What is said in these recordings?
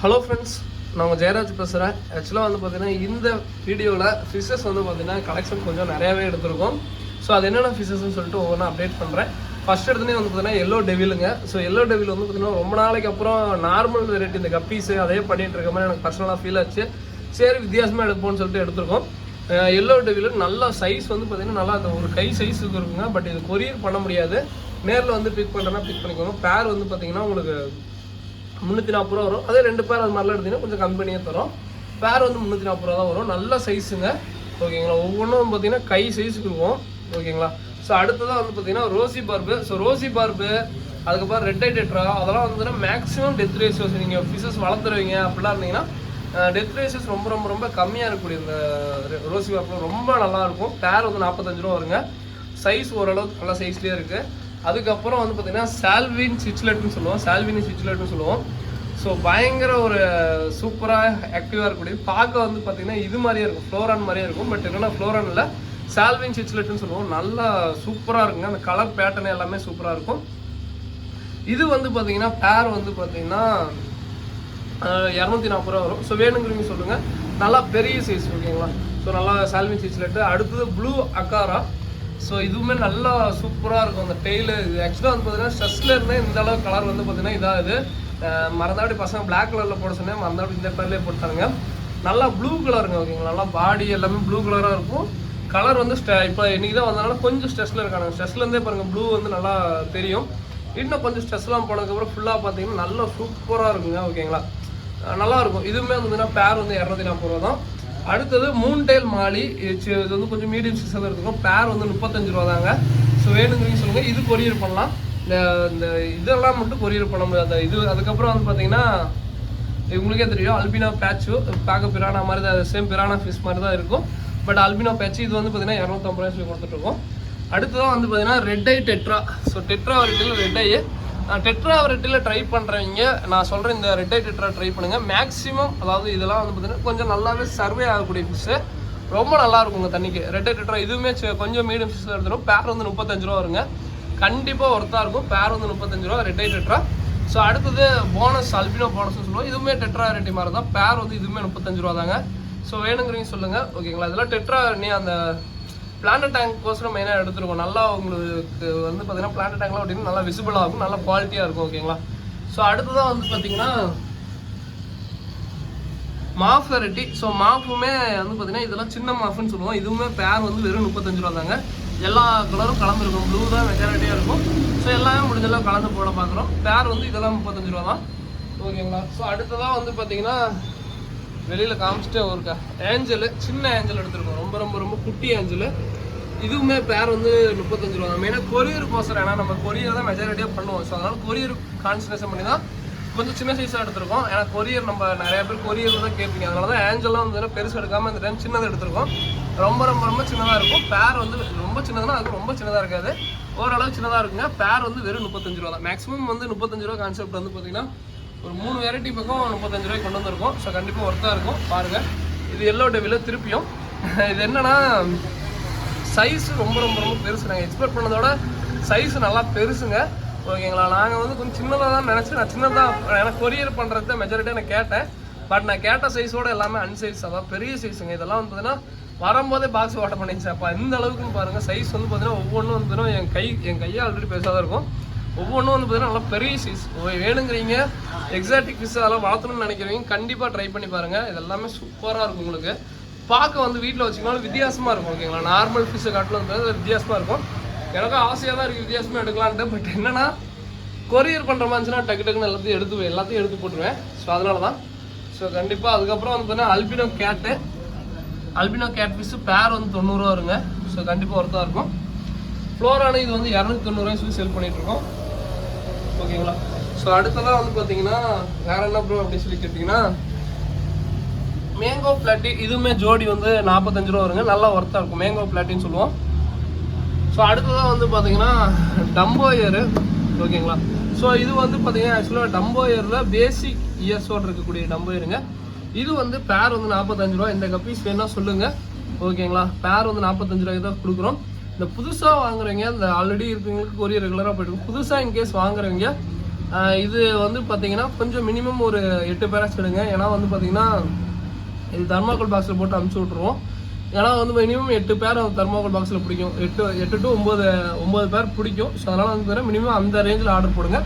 Hello friends, நான் ஜெயராஜ் பேசுகிறேன். ஆக்சுவலாக வந்து பார்த்தீங்கன்னா இந்த வீடியோவில் ஃபிஷஸ் வந்து பார்த்தீங்கன்னா கலெக்ஷன் கொஞ்சம் நிறையாவே எடுத்திருக்கோம். ஸோ அது என்னென்ன ஃபிஷஸ்ன்னு சொல்லிட்டு ஒவ்வொன்றா அப்டேட் பண்ணுறேன். ஃபஸ்ட் எடுத்துனே வந்து பார்த்தீங்கன்னா எல்லோ டெவிலுங்க. ஸோ எல்லோ டெவில் வந்து பார்த்தீங்கன்னா ரொம்ப நாளைக்கு அப்புறம் நார்மல் வெரைட்டி இந்த கப்பீஸு அதே பண்ணிகிட்டு இருக்க மாதிரி எனக்கு பர்சனலாக ஃபீல் ஆச்சு. சரி வித்தியாசமாக எடுப்போம்னு சொல்லிட்டு எடுத்திருக்கோம். எல்லோ டெவில் நல்ல சைஸ் வந்து பார்த்தீங்கன்னா நல்லா அந்த ஒரு கை சைஸுக்கு இருக்குங்க. பட் இது கொரியர் பண்ண முடியாது. நேரில் வந்து பிக் பண்ணுறேன்னா பிக் பண்ணிக்கோங்க. பேர் வந்து பார்த்தீங்கன்னா உங்களுக்கு 340 ரூபா வரும். அதே 2 பேர் அது மாதிரிலாம் எடுத்தீங்கன்னா கொஞ்சம் கம்பெனியாக தரும். பேர் வந்து 340 ரூபா தான் வரும். நல்ல சைஸுங்க. ஓகேங்களா, ஒவ்வொன்றும் பார்த்தீங்கன்னா கை சைஸுக்கு இருக்கும். ஓகேங்களா. ஸோ அடுத்ததான் வந்து பார்த்தீங்கன்னா rosy barb. So rosy barb அதுக்கப்புறம் ரெட் ஐ டெட்ரா அதெல்லாம் வந்து மேக்ஸிமம் டெத் ரேஷியோஸ் நீங்கள் ஃபிஷஸ் வளர்த்துருவீங்க அப்படிலாம் இருந்தீங்கன்னா டெத் ரேஷியோஸ் ரொம்ப ரொம்ப ரொம்ப கம்மியாக இருக்கக்கூடிய இந்த ரோசி பார்பு ரொம்ப நல்லாயிருக்கும். பேர் வந்து 45 ரூபா வருங்க. சைஸ் ஓரளவுக்கு நல்ல சைஸ்லேயே இருக்குது. அதுக்கப்புறம் வந்து பார்த்தீங்கன்னா சால்வின் ஸ்விட்ச்லெட்னு சொல்லுவோம். ஸோ பயங்கர ஒரு சூப்பராக ஆக்டிவாக இருக்கக்கூடிய பார்க்க வந்து பார்த்தீங்கன்னா இது மாதிரியே இருக்கும், ஃப்ளோரான் மாதிரியே இருக்கும். பட் என்னென்னா ஃப்ளோரான் இல்லை, சால்வின் ஸ்விட்ச்லெட்னு சொல்லுவோம். நல்லா சூப்பராக இருக்குங்க. அந்த கலர் பேட்டர்ன் எல்லாமே சூப்பராக இருக்கும். இது வந்து பார்த்தீங்கன்னா பேர் வந்து பார்த்தீங்கன்னா 240 ரூபா வரும். ஸோ வேணுங்கிறீங்க சொல்லுங்கள். நல்லா பெரிய சைஸ். ஓகேங்களா. ஸோ நல்லா சால்வின் ஸ்விட்ச்லெட்டு. அடுத்தது ப்ளூ அக்காரா. ஸோ இதுவுமே நல்லா சூப்பராக இருக்கும். அந்த டெய்லு இது ஆக்சுவலாக வந்து பார்த்தீங்கன்னா ஸ்ட்ரெஸ்ஸில் இருந்தால் இந்த அளவு கலர் வந்து பார்த்தீங்கன்னா இதாகுது. மறந்தாப்படி பசங்க பிளாக் கலரில் போட சொன்னேன், மறந்தாப்படி இந்த கலர்லேயே போட்டாங்க. நல்லா ப்ளூ கலருங்க. ஓகேங்களா. நல்லா பாடி எல்லாமே ப்ளூ கலராக இருக்கும். கலர் வந்து இப்போ இன்றைக்கி தான் வந்தனால கொஞ்சம் ஸ்ட்ரெஸ்ஸில் இருக்காங்க. ஸ்ட்ரெஸ்லேருந்தே பாருங்கள் ப்ளூ வந்து நல்லா தெரியும். இன்னும் கொஞ்சம் ஸ்ட்ரெஸ்லாம் போனதுக்கப்புறம் ஃபுல்லாக பார்த்தீங்கன்னா நல்லா சூப்பராக இருக்குங்க. ஓகேங்களா. நல்லாயிருக்கும். இதுவுமே வந்து பேர் வந்து 240 ரூபா தான். அடுத்தது மூன்டெயில் மாலி. இது வந்து கொஞ்சம் மீடியம் சைஸில் இருக்கும். பேர் வந்து 35 ரூபா தாங்க. ஸோ வேணுங்கிறீங்க சொல்லுங்கள். இது கொரியர் பண்ணலாம். இந்த இதெல்லாம் மட்டும் கொரியர் பண்ண முடியாது. இது அதுக்கப்புறம் வந்து பார்த்தீங்கன்னா உங்களுக்கே தெரியும் அல்பினோ பேட்சு பார்க்க பிரானா மாதிரி தான், சேம் பிரானா ஃபிஷ் மாதிரி தான் இருக்கும். பட் அல்பினோ பேட்ச் இது வந்து பார்த்தீங்கன்னா 250 ரூபா சொல்லி கொடுத்துட்ருக்கோம். அடுத்ததான் வந்து பார்த்தீங்கன்னா red eye tetra. So tetra வெரைட்டியில் red eye tetra வெரைட்டியில் try பண்ணுறவங்க நான் சொல்கிறேன், இந்த ரெட் ஐ டெட்ரா ட்ரை பண்ணுங்கள். மேக்ஸிமம் அதாவது இதெல்லாம் வந்து பார்த்தீங்கன்னா கொஞ்சம் நல்லாவே சர்வே ஆகக்கூடிய ஃபிஷ்ஷு. ரொம்ப நல்லா இருக்குங்க தண்ணிக்கு. ரெட் ஐ டெட்ரா இதுவுமே கொஞ்சம் மீடியம் ஃபிஷ்ஷில் எடுத்துடும். பேர் வந்து 35 ரூபா வருங்க. கண்டிப்பாக ஒர்த்தாக இருக்கும். பேர் வந்து 35 ரூபா ரெட் ஐ டெட்ரா. ஸோ அடுத்தது போனஸ் அல்பினோ போனஸ்ன்னு சொல்லுவோம். இதுவுமே டெட்ரா வெரைட்டி மாதிரி தான். பேர் வந்து இதுவுமே 35 ரூபா தாங்க. ஸோ வேணுங்கிறீங்க சொல்லுங்கள். ஓகேங்களா. இதெல்லாம் டெட்ரா நீ அந்த பிளான்ட் டேங்க் கோசரம் மெயினாக எடுத்துருக்கோம். நல்லா உங்களுக்கு வந்து பார்த்தீங்கன்னா பிளான்ட் டேங்க்லாம் அப்படின்னா நல்லா விசிபிளாக இருக்கும், நல்லா குவாலிட்டியாக இருக்கும். ஓகேங்களா. ஸோ அடுத்ததான் வந்து பார்த்தீங்கன்னா மாஃப் வெரைட்டி. ஸோ மாஃபுமே வந்து பார்த்தீங்கன்னா இதெல்லாம் சின்ன மாஃப்னு சொல்லுவோம். இதுவுமே பேர் வந்து வெறும் 35 ரூபா தாங்க. எல்லா கலரும் கலந்துருக்கும். ப்ளூ தான் மெஜாரிட்டியாக இருக்கும். ஸோ எல்லாமே முடிஞ்செல்லாம் கலந்து போட பார்க்குறோம். பேர் வந்து இதெல்லாம் 35 ரூபா தான். ஓகேங்களா. ஸோ அடுத்ததான் வந்து பார்த்தீங்கன்னா வெளியில் காமிச்சிட்டே ஒரு ஏஞ்சலு, சின்ன ஏஞ்சல் எடுத்துருக்கோம். ரொம்ப ரொம்ப ரொம்ப குட்டி ஏஞ்சலு. இதுவுமே பேர் வந்து 35 ரூபா தான். மெயினாக கொரியர் கோசரம், ஏன்னா நம்ம கொரியர் தான் மெஜாரிட்டியாக பண்ணுவோம். ஸோ அதனால் கொரியர் கான்சன்ட்ரேஷன் பண்ணி தான் கொஞ்சம் சின்ன சைஸாக எடுத்துருக்கோம். ஏன்னா கொரியர் நம்ம நிறைய பேர் கொரியர் தான் கேட்பீங்க. அதனால தான் ஏஞ்சல்லாம் வந்து பெருசு எடுக்காமல் இந்த டைம் சின்னதாக எடுத்துருக்கோம். ரொம்ப ரொம்ப ரொம்ப சின்னதாக இருக்கும். பேர் வந்து ரொம்ப சின்னதுன்னா அது ரொம்ப சின்னதாக இருக்காது, ஓரளவு சின்னதாக இருக்குங்க. பேர் வந்து வெறும் 35 ரூபா தான். மேக்ஸிமம் வந்து 35 ரூபா கான்செப்ட் வந்து பார்த்தீங்கன்னா ஒரு 3 வெரைட்டி பக்கம் 35 ரூபாய்க்கு கொண்டு வந்திருக்கோம். ஸோ கண்டிப்பாக ஒர்த்தாக இருக்கும். பாருங்கள், இது எல்லோ டெவில். திருப்பியும் இது என்னன்னா சைஸ் ரொம்ப ரொம்ப ரொம்ப பெருசு. நாங்கள் எக்ஸ்பெக்ட் பண்ணதோட சைஸ் நல்லா பெருசுங்க. ஓகேங்களா. நாங்கள் வந்து கொஞ்சம் சின்னதாக தான் நினச்சி நான் சின்னதாக எனக்கு கொரியர் பண்ணுறது தான் மெஜாரிட்டியாக நான் கேட்டேன். பட் நான் கேட்ட சைஸோடு எல்லாமே அன்சைஸ், அதாவது பெரிய சைஸுங்க. இதெல்லாம் வந்து பார்த்தீங்கன்னா வரும்போதே பாக்ஸ் வாட்டர் பண்ணிச்சு. அப்போ இந்த அளவுக்குன்னு பாருங்கள். சைஸ் வந்து பார்த்தீங்கன்னா ஒவ்வொன்றும் வந்து பார்த்தீங்கன்னா என் கையை ஆல்ரெடி பெருசாக தான் இருக்கும். ஒவ்வொன்றும் வந்து பார்த்தீங்கன்னா நல்லா பெரிய சைஸ். வேணுங்கிறீங்க எக்ஸாட்டிக் ஃபிஷ் அதெல்லாம் வளர்த்தணும்னு நினைக்கிறவங்க கண்டிப்பாக ட்ரை பண்ணி பாருங்கள். இது எல்லாமே சூப்பராக இருக்கும். உங்களுக்கு பார்க்க வந்து வீட்டில் வச்சுக்கனாலும் வித்தியாசமாக இருக்கும். ஓகேங்களா. நார்மல் ஃபிஷ்ஷை காட்டில் வந்து வித்தியாசமாக இருக்கும். எனக்கும் ஆசையாக தான் இருக்குது வித்தியாசமாக எடுக்கலான்ட்டு. பட் என்னன்னா கொரியர் பண்ணுற மாதிரி இருந்துச்சுன்னா டக்கு டக்குன்னு எல்லாத்தையும் எடுத்து போட்டுருவேன். ஸோ அதனால தான். ஸோ கண்டிப்பாக அதுக்கப்புறம் வந்து பார்த்தீங்கன்னா அல்பினோ கேட் ஃபிஷ்ஷு பேர் வந்து 90 ரூபா வருங்க. ஸோ கண்டிப்பாக ஒர்த்தாக இருக்கும். ஃப்ளோரானு இது வந்து 290 ரூபாய் சொல்லி சேல் பண்ணிகிட்ருக்கோம். ஓகேங்களா. ஸோ அடுத்ததான் வந்து பார்த்தீங்கன்னா வேறு என்ன ப்ரோ அப்படின்னு சொல்லி கேட்டிங்கன்னா மேங்கோ பிளாட்டி. இதுவுமே ஜோடி வந்து 45 ரூபா வருங்க. நல்லா ஒர்த்தாக இருக்கும். மேங்கோ பிளாட்டின்னு சொல்லுவோம். ஸோ அடுத்ததான் வந்து பார்த்தீங்கன்னா டம்போயரு. ஓகேங்களா. ஸோ இது வந்து பார்த்தீங்கன்னா ஆக்சுவலாக டம்போயரில் பேசிக் இயர்ஸோடு இருக்கக்கூடிய டம்போயருங்க. இது வந்து பேர் வந்து 45 ரூபா. இந்த கப்பீஸ் வேணால் சொல்லுங்கள். ஓகேங்களா. பேர் வந்து 45 ரூபாய்க்கு தான் கொடுக்குறோம். இந்த புதுசாக வாங்குறவங்க, இந்த ஆல்ரெடி இருக்கிறவங்களுக்கு கொரியர் ரெகுலராக போய்ட்டு புதுசாக இன்கேஸ் வாங்குறவங்க இது வந்து பார்த்தீங்கன்னா கொஞ்சம் மினிமம் ஒரு 8 பேராச்சும் எடுங்க. ஏன்னா வந்து பார்த்தீங்கன்னா இது தர்மாக்கோல் பாக்ஸில் போட்டு அனுப்பிச்சி விட்ருவோம். ஏன்னா வந்து மினிமம் 8 பேர் தர்மாக்கோல் பாக்ஸில் பிடிக்கும். 8 to 9 பேர் பிடிக்கும். ஸோ அதனால் வந்து மினிமம் அந்த ரேஞ்சில் ஆர்டர் போடுங்க.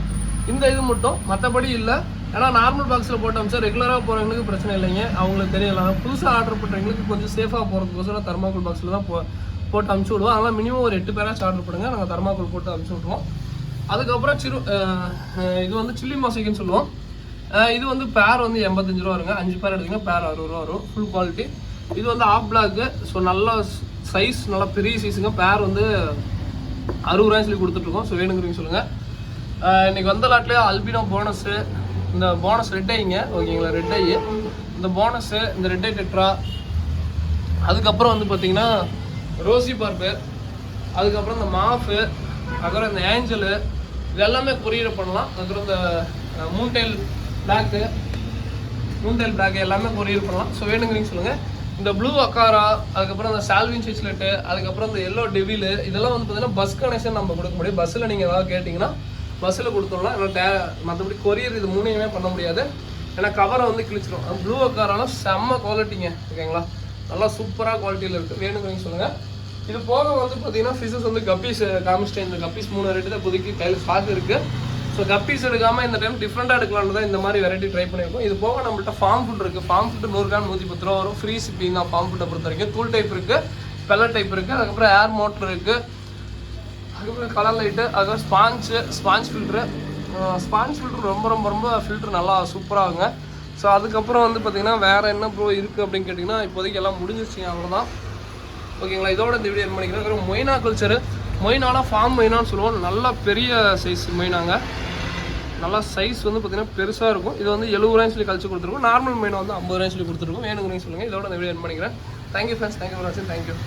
இந்த இது மட்டும் மற்றபடி இல்லை. ஏன்னா நார்மல் பாக்ஸில் போட்டு அனுப்பிச்சா ரெகுலராக போகிறவங்களுக்கு பிரச்சனை இல்லைங்க, அவங்களுக்கு தெரியலாம். புதுசாக ஆர்டர் பண்ணுறவங்களுக்கு கொஞ்சம் சேஃபாக போகிறதுக்கோசரம் தர்மாக்கோல் பாக்ஸில் தான் போட்டு அனுப்பிச்சி விடுவோம். அதனால் மினிமம் ஒரு 8 பேராச்சும் ஆர்டர் பண்ணுங்கள், நாங்கள் தர்மாக்கோல் போட்டு அனுப்பிச்சி விட்ருவோம். அதுக்கப்புறம் இது வந்து சில்லி மொசைக்குன்னு சொல்லுவோம். இது வந்து பேர் வந்து 85 ரூபா வருங்க. 5 பேர் எடுத்திங்கன்னா பேர் 60 ரூபா வரும், ஃபுல் குவாலிட்டி. இது வந்து ஆஃப் பிளாக்கு. ஸோ நல்லா சைஸ், நல்லா பெரிய சைஸுங்க. பேர் வந்து 60 ரூபாய் சொல்லி கொடுத்துட்ருக்கோம். ஸோ வேணுங்கிறீங்க சொல்லுங்கள். இன்றைக்கி வந்த லாட்லேயே அல்பினோ போனஸு, இந்த போனஸ் ரெட் ஐங்க, ஓகேங்களா, ரெட் ஐ, இந்த போனஸு, இந்த ரெட் ஐ டெட்ரா, அதுக்கப்புறம் வந்து பார்த்தீங்கன்னா ரோசி பார்பர், அதுக்கப்புறம் இந்த மாஃபு, அதுக்கப்புறம் இந்த ஏஞ்சலு, இது எல்லாமே கொரியர் பண்ணலாம். அதுக்கப்புறம் இந்த மூன்டைல் பிளாக்கு எல்லாமே கொரியர் பண்ணலாம். ஸோ வேணுங்கிறீங்க சொல்லுங்கள். இந்த ப்ளூ அக்காரா, அதுக்கப்புறம் இந்த சால்வின் சிச்லெட்டு, அதுக்கப்புறம் இந்த எல்லோ டெவிலு, இதெல்லாம் வந்து பார்த்தீங்கன்னா பஸ் கனெக்ஷன் நம்ம கொடுக்க முடியும். பஸ்ஸில் நீங்கள் ஏதாவது கேட்டிங்கன்னா பஸ்ஸில் கொடுத்துடலாம். மற்றபடி கொரியர் இது மூணையுமே பண்ண முடியாது, ஏன்னா கவரை வந்து கிழிச்சிடும். ப்ளூ அக்காராலாம் செம்ம குவாலிட்டிங்க, ஓகேங்களா, நல்லா சூப்பராக குவாலிட்டியில் இருக்குது. வேணுங்கிறீங்க சொல்லுங்கள். இது போக வந்து பார்த்தீங்கன்னா ஃபிஷஸ் வந்து கப்பீஸ் காமிச்சிட்டேன். இந்த கப்பீஸ் 3 வெரைட்டி தான் இப்போதைக்கு கையில் ஸ்டாக் இருக்குது. ஸோ கப்பீஸ் எடுக்காமல் இந்த டைம் டிஃப்ரெண்ட்டாக எடுக்கலான்னு தான் இந்த மாதிரி வெரைட்டி ட்ரை பண்ணியிருக்கோம். இது போக நம்மள்ட்ட ஃபார்ம் ஃபுட் இருக்குது. ஃபார்ம் ஃபுட்டு 100 கிராம் 110 ரூபா வரும். ஃப்ரீ ஷிப்பிங் தான் ஃபார்ம் ஃபுட்டை பொறுத்த வரைக்கும். தூள் டைப் இருக்குது, பெல்லட் டைப் இருக்குது, அதுக்கப்புறம் ஏர் மோட்டர் இருக்குது, அதுக்கப்புறம் கலர் லைட்டு, அதுக்கப்புறம் ஸ்பாஞ்ச் ஃபில்ட்ரு. ஸ்பாஞ்ச் ஃபில்ட்ரு ரொம்ப ஃபில்ட்ரு நல்லா சூப்பராகுங்க. ஸோ அதுக்கப்புறம் வந்து பார்த்திங்கன்னா வேறு என்ன ப்ரோ இருக்குது அப்படின்னு கேட்டிங்கன்னா இப்போதைக்கு எல்லாம் முடிஞ்சிருச்சுங்க, அவ்வளோதான், ஓகேங்களா. இதோட இந்த வீடியோ பண்ணிக்கிறேன். அதுக்கப்புறம் மொய்னா கல்ச்சரு, மொய்னானா ஃபார்ம் மொய்னான்னு சொல்லுவோம். நல்லா பெரிய சைஸ் மொய்னாங்க, நல்லா சைஸ் வந்து பார்த்திங்கன்னா பெருசாக இருக்கும். இது வந்து 70 ரூபாய் சொல்லி கழிச்சு கொடுத்துருக்கோம். நார்மல் மொய்னா வந்து 50 ரூபாய் சொல்லி கொடுத்துருக்கோம். வேணுங்கிறீங்க சொல்லுங்கள். இதோட இந்த வீடியோ பண்ணிக்கிறேன். தேங்க்யூ ஃப்ரெண்ட்ஸ், தேங்க்யூ ஃபார் வாட்சிங், தேங்க்யூ.